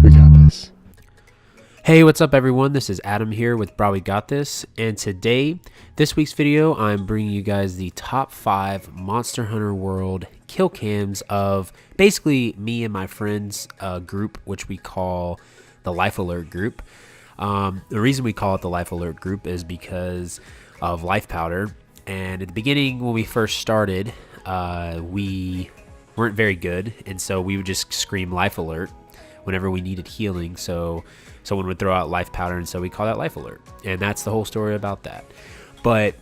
We got this. Hey, what's up everyone? This is Adam here with We Got This, and this week's video, I'm bringing you guys the top 5 Monster Hunter World kill cams of basically me and my friends group, which we call the Life Alert group. The reason we call it the Life Alert group is because of life powder, and at the beginning when we first started, we weren't very good, and so we would just scream Life Alert whenever we needed healing, so someone would throw out life powder, and so we call that Life Alert, and that's the whole story about that. But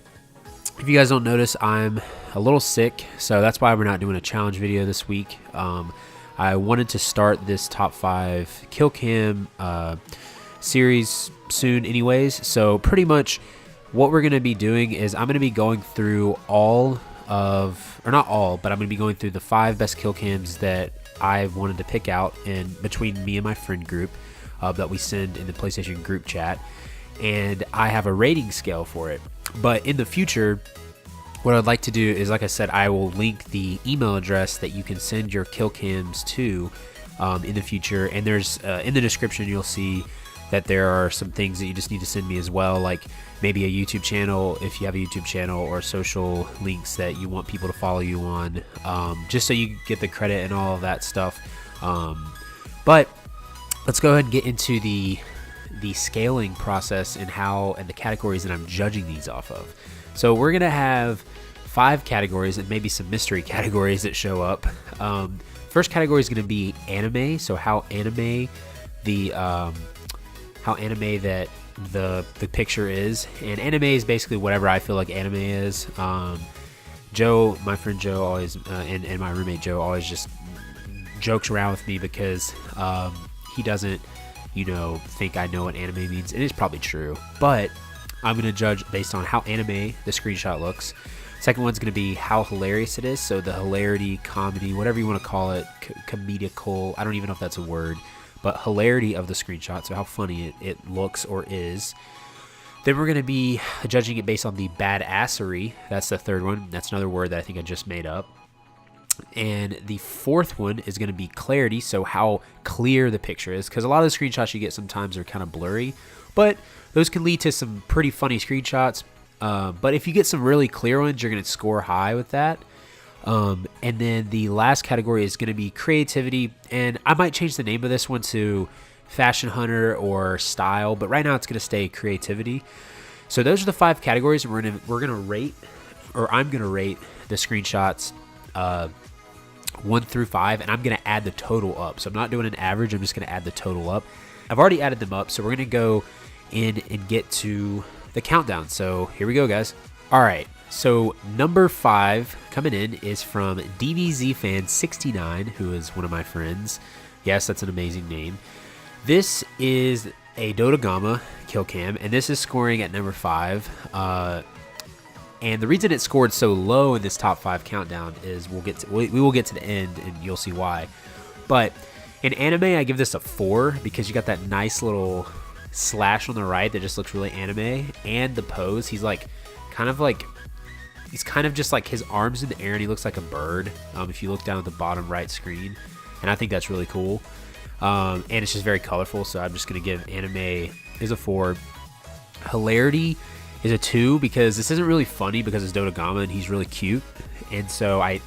if you guys don't notice, I'm a little sick, so that's why we're not doing a challenge video this week. I wanted to start this top 5 kill cam series soon anyways, so pretty much what we're going to be doing is I'm going to be going through not all, but I'm going to be going through the 5 best kill cams that I wanted to pick out in between me and my friend group that we send in the PlayStation group chat, and I have a rating scale for it. But in the future, what I'd like to do is, like I said, I will link the email address that you can send your kill cams to in the future, and there's in the description you'll see that there are some things that you just need to send me as well, like maybe a YouTube channel if you have a YouTube channel, or social links that you want people to follow you on, just so you get the credit and all of that stuff. But let's go ahead and get into the scaling process and the categories that I'm judging these off of. So we're gonna have 5 categories and maybe some mystery categories that show up. First category is gonna be anime, so how anime that the picture is, and anime is basically whatever I feel like anime is. Joe, my friend Joe, always and my roommate Joe always just jokes around with me because he doesn't, think I know what anime means, and it's probably true. But I'm gonna judge based on how anime the screenshot looks. Second one's gonna be how hilarious it is, so the hilarity, comedy, whatever you want to call it, comedical. I don't even know if that's a word. But hilarity of the screenshot, so how funny it looks or is. Then we're going to be judging it based on the badassery. That's the third one. That's another word that I think I just made up. And the fourth one is going to be clarity, so how clear the picture is. Because a lot of the screenshots you get sometimes are kind of blurry, but those can lead to some pretty funny screenshots. But if you get some really clear ones, you're going to score high with that. And then the last category is going to be creativity, and I might change the name of this one to Fashion Hunter or Style, but right now it's going to stay creativity. So those are the 5 categories, and we're gonna rate, or I'm going to rate the screenshots 1 through 5, and I'm going to add the total up. So I'm not doing an average, I'm just going to add the total up. I've already added them up, so we're going to go in and get to the countdown. So here we go, guys. All right. So number 5 coming in is from DBZFan69, who is one of my friends. Yes, that's an amazing name. This is a Dodogama kill cam, and this is scoring at number 5. And the reason it scored so low in this top 5 countdown is we will get to the end, and you'll see why. But in anime, I give this a 4 because you got that nice little slash on the right that just looks really anime, and the pose. He's kind of just like his arms in the air, and he looks like a bird if you look down at the bottom right screen, and I think that's really cool. And it's just very colorful, so I'm just going to give anime is a 4. Hilarity is a 2 because this isn't really funny because it's Dodogama and he's really cute, and so I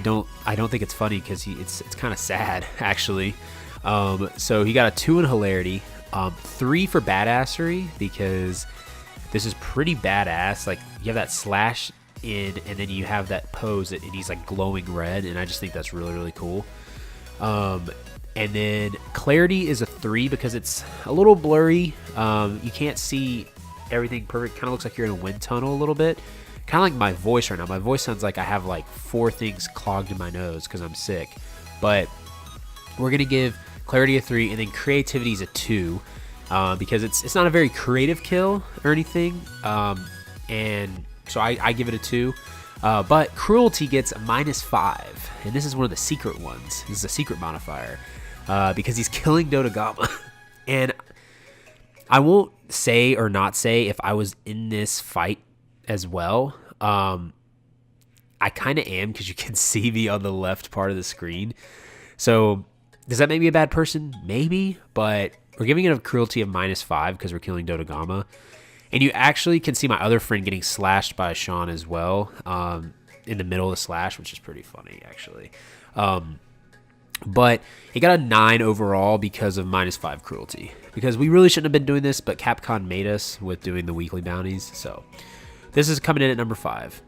don't think it's funny because it's kind of sad actually. So he got a 2 in hilarity, 3 for badassery because this is pretty badass. Like, you have that slash in, and then you have that pose, and he's like glowing red, and I just think that's really, really cool. And then clarity is a 3 because it's a little blurry. You can't see everything perfect. Kind of looks like you're in a wind tunnel a little bit. Kind of like my voice right now. My voice sounds like I have like 4 things clogged in my nose because I'm sick. But we're gonna give clarity a 3, and then creativity is a 2. Because it's not a very creative kill or anything, and so I give it a 2. But cruelty gets a -5, and this is one of the secret ones. This is a secret modifier because he's killing Dodogama. And I won't say or not say if I was in this fight as well. I kind of am because you can see me on the left part of the screen. So Does that make me a bad person? Maybe, but we're giving it a cruelty of -5 because we're killing Dodogama. And you actually can see my other friend getting slashed by Sean as well, in the middle of the slash, which is pretty funny, actually. But it got a 9 overall because of -5 cruelty. Because we really shouldn't have been doing this, but Capcom made us with doing the weekly bounties. So this is coming in at number 5.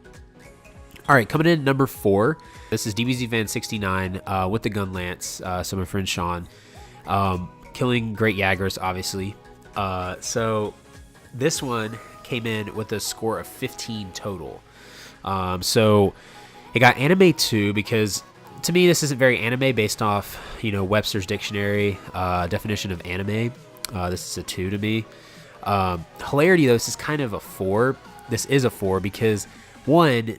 All right, coming in at number 4. This is DBZ Van 69 with the gun lance. So my friend Sean killing Great Jagras, obviously. So this one came in with a score of 15 total. So it got anime 2 because to me this isn't very anime based off Webster's dictionary definition of anime. This is a 2 to me. Hilarity though, this is kind of a 4. This is a 4 because one,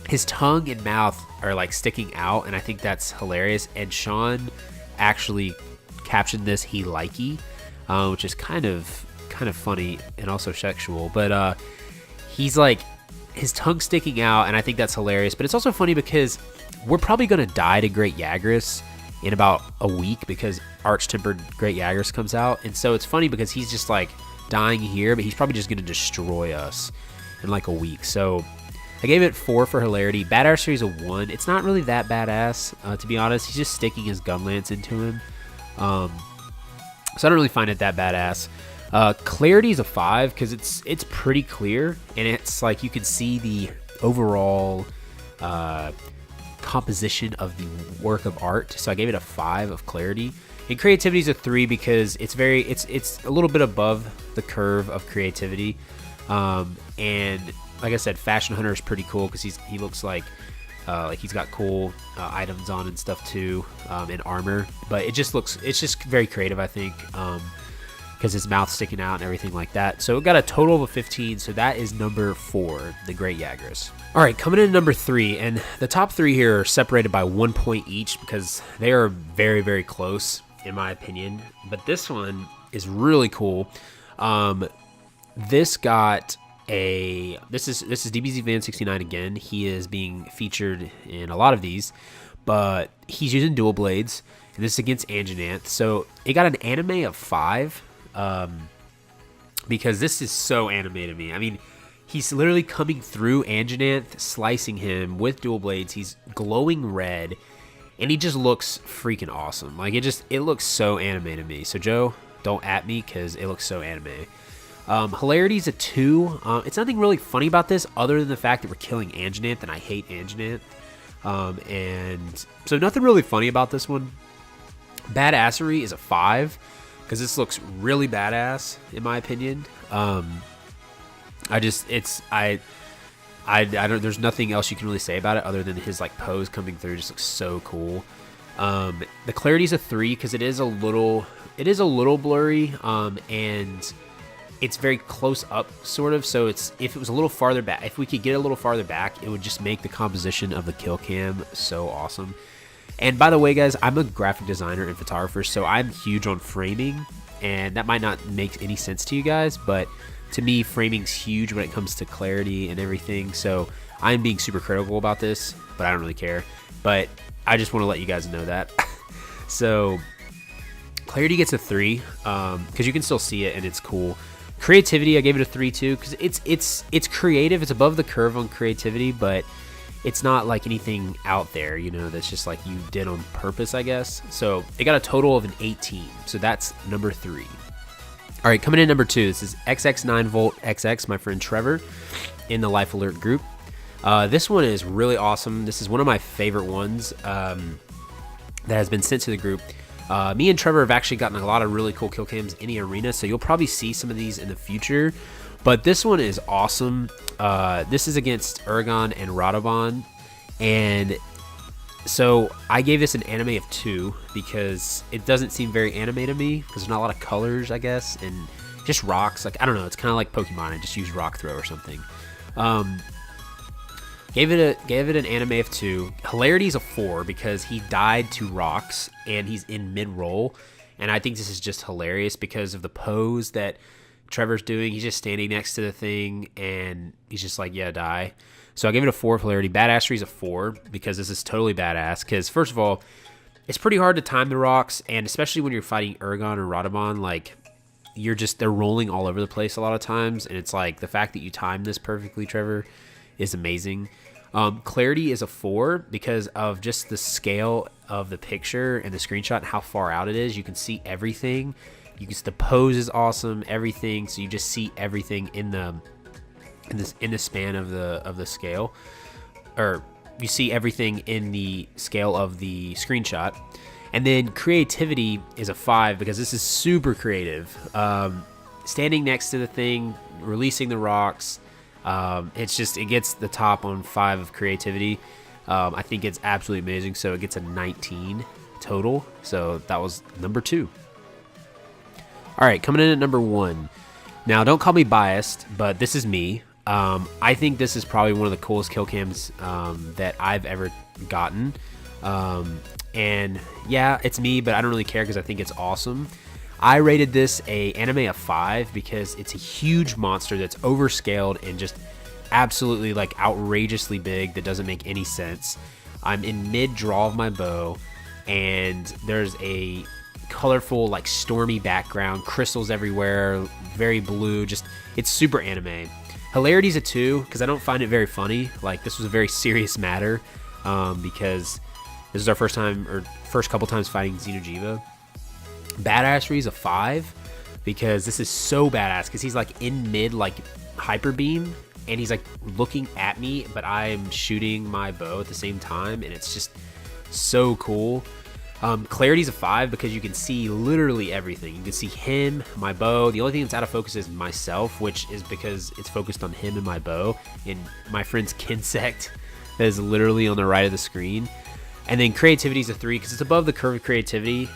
his tongue and mouth are like sticking out, and I think that's hilarious. And Sean actually captioned this "he likey," which is kind of funny and also sexual. But he's like, his tongue sticking out, and I think that's hilarious. But it's also funny because we're probably gonna die to Great Jagras in about a week because Arch-Tempered Great Jagras comes out, and so it's funny because he's just like dying here, but he's probably just gonna destroy us in like a week. So I gave it 4 for hilarity. Badassery is a 1. It's not really that badass, to be honest. He's just sticking his gun lance into him. So I don't really find it that badass. Clarity is a 5 because it's pretty clear, and it's like you can see the overall composition of the work of art. So I gave it a 5 of clarity. And creativity is a 3 because it's a little bit above the curve of creativity. And like I said, Fashion Hunter is pretty cool because he looks like he's got cool items on and stuff too, and armor. But it's just very creative, I think, because his mouth's sticking out and everything like that. So it got a total of a 15. So that is number 4, the Great Jagras. All right, coming in at number 3, and the top 3 here are separated by 1 point each because they are very, very close in my opinion. But this one is really cool. This got this is DBZ Van 69 again. He is being featured in a lot of these, but he's using dual blades, and this is against Anjanath. So it got an anime of 5, because this is so anime to me. I mean, he's literally coming through Anjanath, slicing him with dual blades. He's glowing red, and he just looks freaking awesome. Like it looks so anime to me. So Joe, don't at me because it looks so anime. Hilarity is a 2. It's nothing really funny about this other than the fact that we're killing Anjanath, and I hate Anjanath. And so nothing really funny about this one. Badassery is a 5 because this looks really badass in my opinion. There's nothing else you can really say about it other than his like pose coming through just looks so cool. The clarity is a 3 because it is a little blurry, and it's very close up sort of. So if it was a little farther back, if we could get a little farther back, it would just make the composition of the kill cam so awesome. And by the way, guys, I'm a graphic designer and photographer, so I'm huge on framing, and that might not make any sense to you guys, but to me, framing's huge when it comes to clarity and everything. So I'm being super critical about this, but I don't really care. But I just want to let you guys know that. So clarity gets a 3 because you can still see it and it's cool. Creativity, I gave it a 3 too because it's creative. It's above the curve on creativity, but it's not like anything out there, that's just like you did on purpose, I guess. So it got a total of an 18. So that's number 3. All right, coming in number 2, this is XX9VoltXX, my friend Trevor, in the Life Alert group. This one is really awesome. This is one of my favorite ones that has been sent to the group. Me and Trevor have actually gotten a lot of really cool kill cams in the arena, so you'll probably see some of these in the future. But this one is awesome. This is against Urgon and Radobon, and so I gave this an anime of 2 because it doesn't seem very anime to me because there's not a lot of colors, I guess, and just rocks. Like I don't know, it's kind of like Pokemon. I just use rock throw or something. Gave it an anime of 2. Hilarity is a 4 because he died to rocks and he's in mid roll, and I think this is just hilarious because of the pose that Trevor's doing. He's just standing next to the thing and he's just like, yeah, die. So I gave it a 4 for hilarity. Badassery is a 4 because this is totally badass. Because first of all, it's pretty hard to time the rocks, and especially when you're fighting Ergon or Radamon, like they're rolling all over the place a lot of times, and it's like the fact that you time this perfectly, Trevor, is amazing. Clarity is a 4 because of just the scale of the picture and the screenshot and how far out it is. You can see everything. The pose is awesome, everything. So you just see everything in the span of the scale, or you see everything in the scale of the screenshot. And then creativity is a 5 because this is super creative. Standing next to the thing, releasing the rocks. It gets the top on 5 of creativity. I think it's absolutely amazing. So it gets a 19 total. So that was number 2. All right, coming in at number 1. Now, don't call me biased, but this is me. I think this is probably one of the coolest kill cams that I've ever gotten. And yeah, it's me, but I don't really care because I think it's awesome. I rated this anime a 5 because it's a huge monster that's overscaled and just absolutely like outrageously big that doesn't make any sense. I'm in mid draw of my bow, and there's a colorful like stormy background, crystals everywhere, very blue, just it's super anime. Hilarity's a 2 because I don't find it very funny. Like, this was a very serious matter because this is our first couple times fighting Xeno'jiiva. Badassery's a 5 because this is so badass because he's like in mid like hyper beam, and he's like looking at me, but I'm shooting my bow at the same time, and it's just so cool. Clarity's a 5 because you can see literally everything. You can see him, my bow. The only thing that's out of focus is myself, which is because it's focused on him and my bow. And my friend's Kinsect that is literally on the right of the screen. And then creativity's a 3 because it's above the curve of creativity.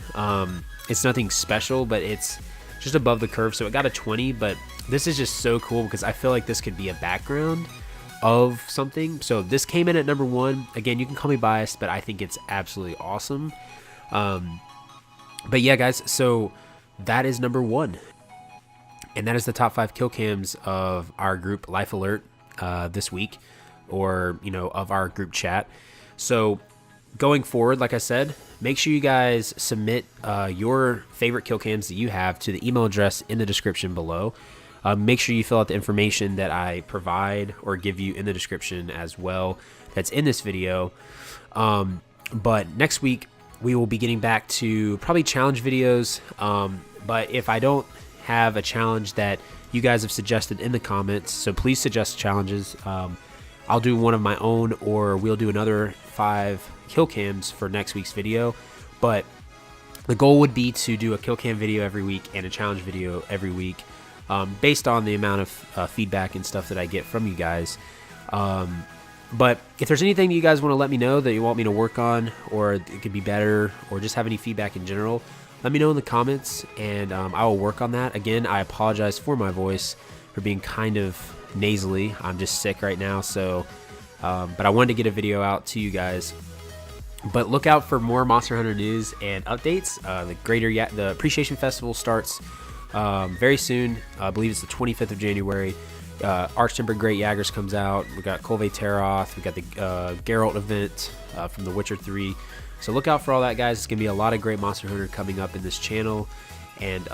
It's nothing special, but it's just above the curve. So it got a 20, but this is just so cool because I feel like this could be a background of something. So this came in at number 1. Again, you can call me biased, but I think it's absolutely awesome. But yeah, guys, so that is number 1. And that is the top 5 kill cams of our group Life Alert this week, or, of our group chat. So going forward, like I said, make sure you guys submit your favorite kill cams that you have to the email address in the description below. Make sure you fill out the information that I provide or give you in the description as well that's in this video. But next week, we will be getting back to probably challenge videos. But if I don't have a challenge that you guys have suggested in the comments, so please suggest challenges. I'll do one of my own, or we'll do another 5 kill cams for next week's video. But the goal would be to do a kill cam video every week and a challenge video every week, based on the amount of feedback and stuff that I get from you guys. But if there's anything that you guys want to let me know that you want me to work on, or it could be better, or just have any feedback in general, let me know in the comments, and I will work on that. Again, I apologize for my voice for being kind of nasally. I'm just sick right now, so but I wanted to get a video out to you guys. But look out for more Monster Hunter news and updates. The Appreciation Festival starts very soon. I believe it's the 25th of January. Arch-Tempered Great Jaggers comes out. We got Kolve Teroth. We got the Geralt event from The Witcher 3. So look out for all that, guys. It's going to be a lot of great Monster Hunter coming up in this channel. And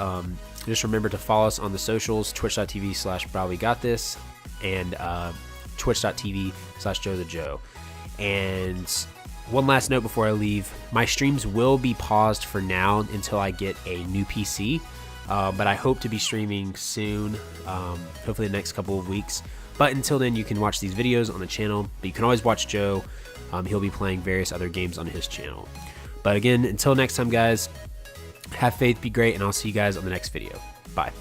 just remember to follow us on the socials, twitch.tv/BrowWeGotThis and twitch.tv/JoeTheJoe. And one last note before I leave, my streams will be paused for now until I get a new PC. But I hope to be streaming soon, hopefully the next couple of weeks. But until then, you can watch these videos on the channel. But you can always watch Joe. He'll be playing various other games on his channel. But again, until next time, guys, have faith, be great, and I'll see you guys on the next video. Bye.